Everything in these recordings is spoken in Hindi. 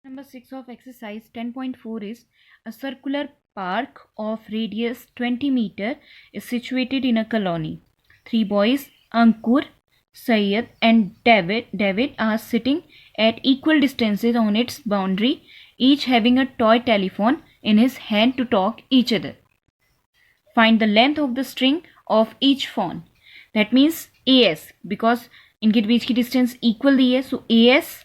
Number 6 of exercise 10.4 is a circular park of radius 20 meter is situated in a colony. Three boys, Ankur, Syed and David are sitting at equal distances on its boundary, each having a toy telephone in his hand to talk each other. Find the length of the string of each phone. That means AS, because इनके बीच की डिस्टेंस इक्वल दी है, so AS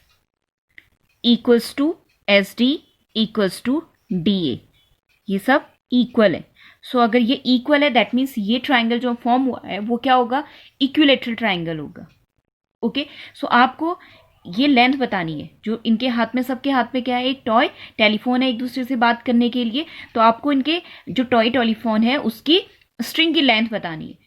equals to SD equals to DA, ये सब इक्वल है. सो अगर ये इक्वल है दैट मीन्स ये ट्राइंगल जो फॉर्म हुआ है वो क्या होगा, इक्विलेटरल ट्राइंगल होगा. ओके, सो आपको ये लेंथ बतानी है. जो इनके हाथ में, सबके हाथ में क्या है, एक टॉय टेलीफोन है एक दूसरे से बात करने के लिए. तो आपको इनके जो टॉय टेलीफोन है उसकी स्ट्रिंग की लेंथ बतानी है.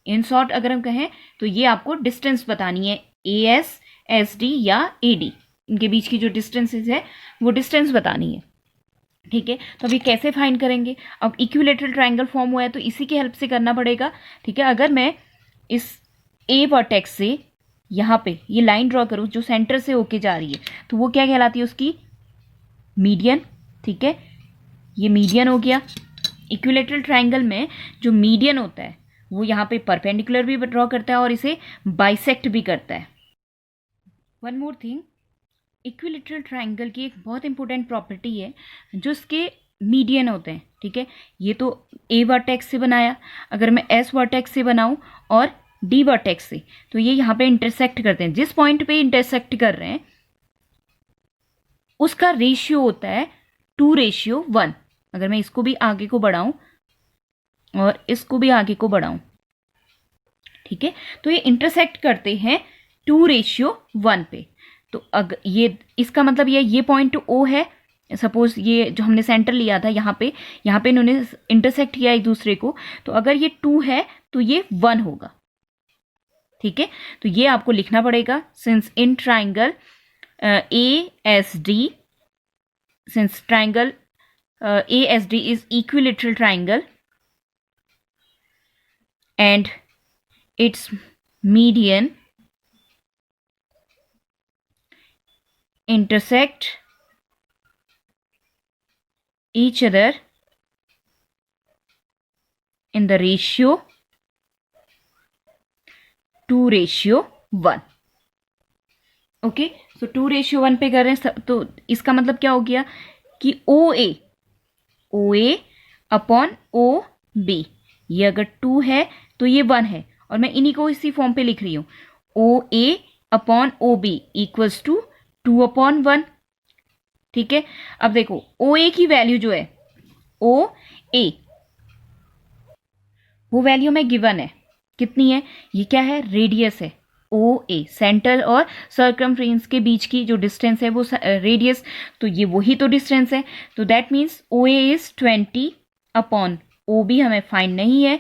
इन शॉर्ट अगर हम कहें तो ये आपको डिस्टेंस बतानी है, AS, SD या AD, इनके बीच की जो डिस्टेंसेस है वो डिस्टेंस बतानी है. ठीक है, तो अभी कैसे फाइंड करेंगे. अब इक्विलेटरल ट्राइंगल फॉर्म हुआ है तो इसी की हेल्प से करना पड़ेगा. ठीक है, अगर मैं इस A वर्टेक्स से यहाँ पे ये लाइन ड्रॉ करूँ जो सेंटर से होके जा रही है तो वो क्या कहलाती है, उसकी मीडियन. ठीक है, ये मीडियन हो गया. इक्विलेटरल ट्राइंगल में जो मीडियन होता है वो यहाँ पे परपेंडिकुलर भी ड्रॉ करता है और इसे बाइसेक्ट भी करता है. One more thing, equilateral triangle की एक बहुत इंपॉर्टेंट प्रॉपर्टी है जो इसके मीडियन होते हैं. ठीक है, ये तो A वर्टेक्स से बनाया, अगर मैं S वर्टेक्स से बनाऊं और D वर्टेक्स से, तो ये यहाँ पे इंटरसेक्ट करते हैं. जिस पॉइंट पे इंटरसेक्ट कर रहे हैं उसका रेशियो होता है 2:1. अगर मैं इसको भी आगे को बढ़ाऊं और इसको भी आगे को बढ़ाऊं, ठीक है, तो ये इंटरसेक्ट करते हैं 2:1 पे. तो अगर ये, इसका मतलब ये पॉइंट O है. सपोज ये जो हमने सेंटर लिया था यहाँ पे इन्होंने इंटरसेक्ट किया एक दूसरे को, तो अगर ये 2 है तो ये 1 होगा. ठीक है, तो ये आपको लिखना पड़ेगा. Since in triangle ASD, since triangle ASD is equilateral triangle and its median intersect each other in the ratio 2:1. Okay, सो 2:1 पे कर रहे हैं तो इसका मतलब क्या हो गया कि OA अपॉन OB, ये अगर 2 है तो ये 1 है, और मैं इन्हीं को इसी फॉर्म पे लिख रही हूँ. OA upon OB equals to 2/1. ठीक है, अब देखो OA की वैल्यू जो है, OA वो वैल्यू में गिवन है. कितनी है, ये क्या है, रेडियस है. OA सेंटर और सर्कमफ्रेंस के बीच की जो डिस्टेंस है वो रेडियस, तो ये वही तो डिस्टेंस है. तो that means OA is 20 upon OB हमें फाइंड नहीं है,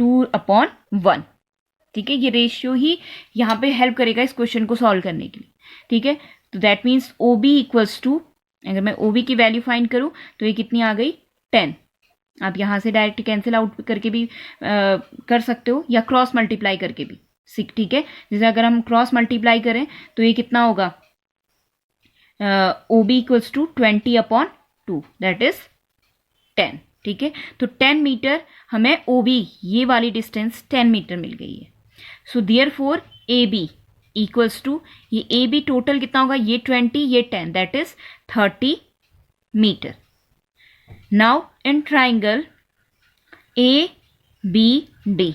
2/1. ठीक है, ये रेशियो ही यहाँ पे हेल्प करेगा इस क्वेश्चन को सॉल्व करने के लिए. ठीक है, तो that means OB equals to, अगर मैं OB की वैल्यू फाइंड करूँ तो ये कितनी आ गई, 10. आप यहाँ से डायरेक्ट कैंसिल आउट करके भी कर सकते हो या क्रॉस मल्टीप्लाई करके भी. ठीक है, जैसे अगर हम क्रॉस मल्टीप्लाई करें तो ये कितना होगा, OB equals to 20/2, that is 10. ठीक है, तो 10 मीटर हमें OB, ये वाली डिस्टेंस 10 मीटर मिल गई है. So therefore AB equals to, ये AB टोटल कितना होगा, ये 20 ये 10, that is 30 metre. Now in triangle ABD,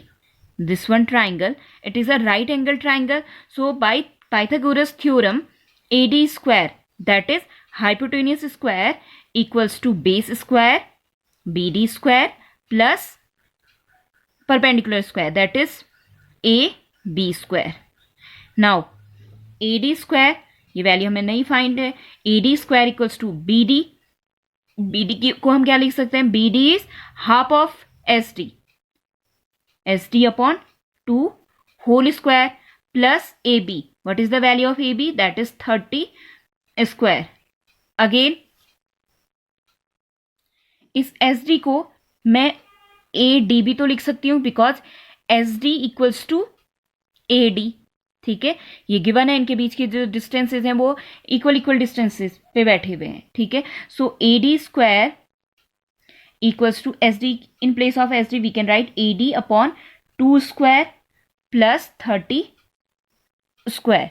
this one triangle, it is a right angle triangle. So by Pythagoras theorem, AD square, that is hypotenuse square, equals to base square BD square plus perpendicular square, that is AB square. Now AD square, ये वैल्यू हमें नहीं फाइंड है. AD square equals to BD. BD को हम क्या लिख सकते हैं, BD is half of SD, SD upon 2 whole square plus AB. What is the value of AB? That is 30 square. Again इस SD को मैं AD भी तो लिख सकती हूँ, because SD equals to AD. ठीक है, ये गिवन है, इनके बीच की जो डिस्टेंसेज हैं वो इक्वल डिस्टेंसेज पे बैठे हुए हैं, ठीक है। So AD square equals to SD, in place of SD we can write AD upon 2 square plus 30 square.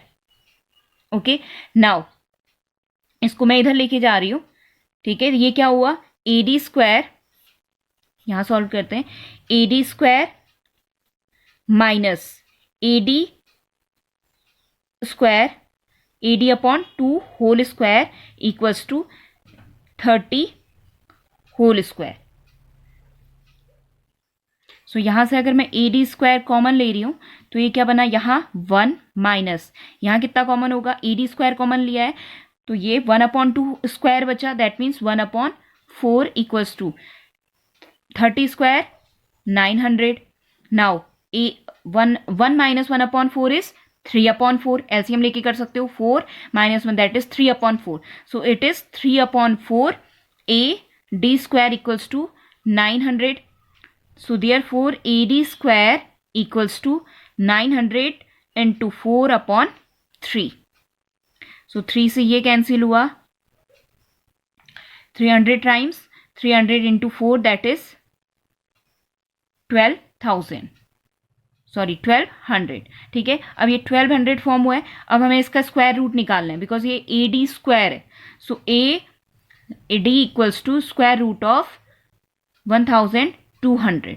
Okay, now इसको मैं इधर लेके जा रही हूं, ठीक है। ये क्या हुआ, AD स्क्वायर, यहां सॉल्व करते हैं, AD square minus AD square, AD upon 2 whole square equals to 30 whole square. So यहां से अगर मैं AD स्क्वायर कॉमन ले रही हूं तो ये क्या बना, यहां 1 माइनस, यहां कितना कॉमन होगा, AD स्क्वायर कॉमन लिया है तो ये 1/2 स्क्वायर बचा, that means 1/4 equals to 30 square 900। Now 1 minus 1/4 is 3/4, LCM लेके कर सकते हो, 4 minus 1 that is 3/4, so it is 3/4 AD square equals to 900। So therefore AD square equals to 900 into 4/3. So 3 से ये कैंसिल हुआ, 300 times 300 into 4 that is 12,000, sorry 1200, ठीक है। अब ये 1200 फॉर्म हुआ है, अब हमें इसका स्क्वायर रूट निकालना है बिकॉज ये AD स्क्वायर है। So AD equals to square root of 1200।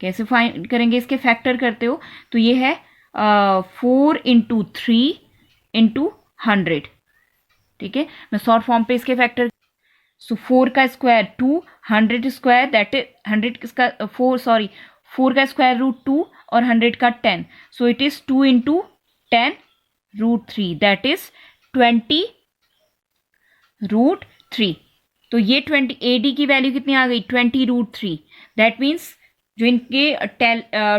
कैसे फाइंड करेंगे, इसके फैक्टर करते हो तो ये है 4 इंटू 3 इंटू 100, ठीक है। मैं शॉर्ट फॉर्म पे इसके फैक्टर, सो 4 का स्क्वायर 2, 100 स्क्वायर दैट इज 100 का 4 का स्क्वायर रूट 2 और 100 का 10, so it is 2 into 10 root 3 that is 20 root 3। तो ये 20 AD की वैल्यू कितनी आ गई, 20 रूट 3, दैट मीन्स जो इनके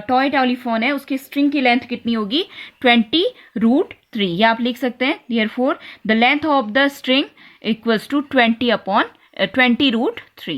टॉय टेलीफोन है उसकी स्ट्रिंग की लेंथ कितनी होगी, 20 रूट 3। ये आप लिख सकते हैं, therefore the length of the string equals to 20 root 3।